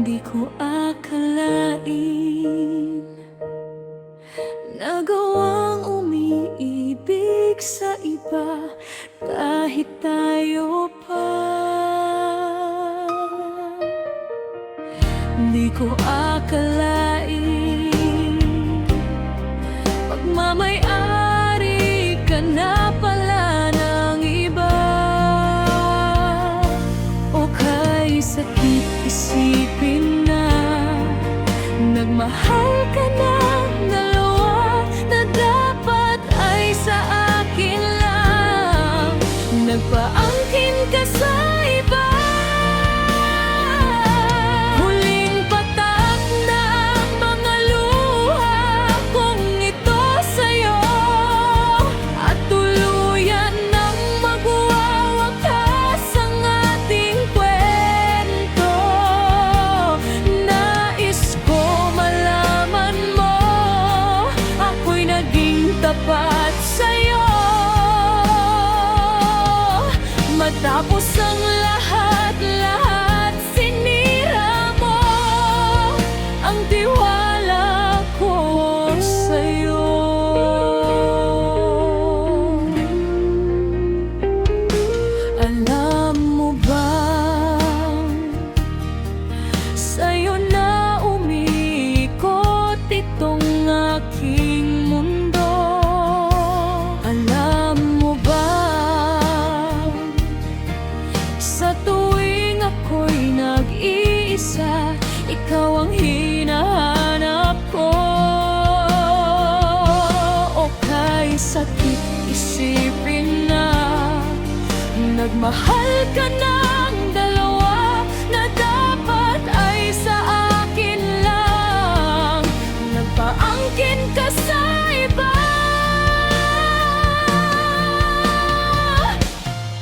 Di ko akalain nagawang umiibig sa iba kahit tayo pa. Di ko akalain magmamay-ari ka na pala ng iba. O kay sakit isipin na nagmahal ka ng dalawa na dapat ay sa akin lang. Nagpaangkin ka sa iba. Huling patak na ang mga luha kong ito sa'yo, at tuluyan ng magwawakas ang ating kwento. Nais ko malaman mo, ako'y naging tapat sa'yo. Matapos ang lahat-lahat, sinira mo ang tiwala ko sa'yo. Alam mo bang sa'yo na umiikot itong aking mundo? Alam mo ba sa tuwing ako'y nag-iisa, ikaw ang hinahanap ko? O kay sakit isipin na nagmahal ka ng dalawa na dapat ay sa akin lang. Nagpaangkin ka sa iba.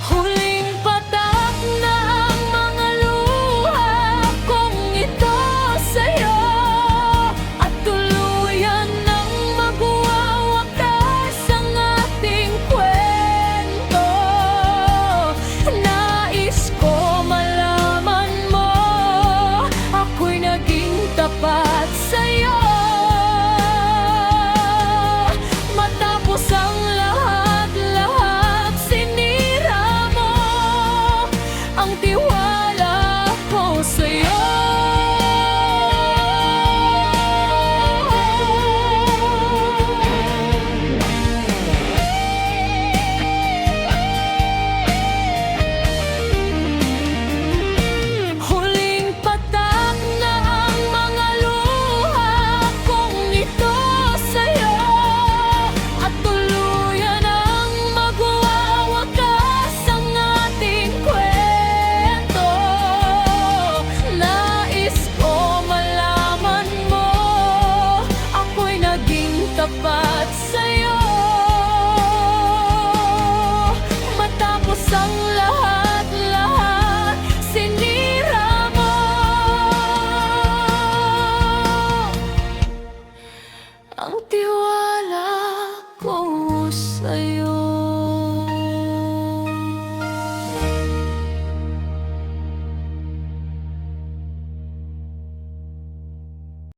Huling patak na ang mga luha kong ito sa'yo, at tuluyan ng magwawakas ang ating kwento. Nais ko malaman mo, ako'y naging tapat sa'yo. Matapos ang lahat-lahat, sinira mo ang tiwala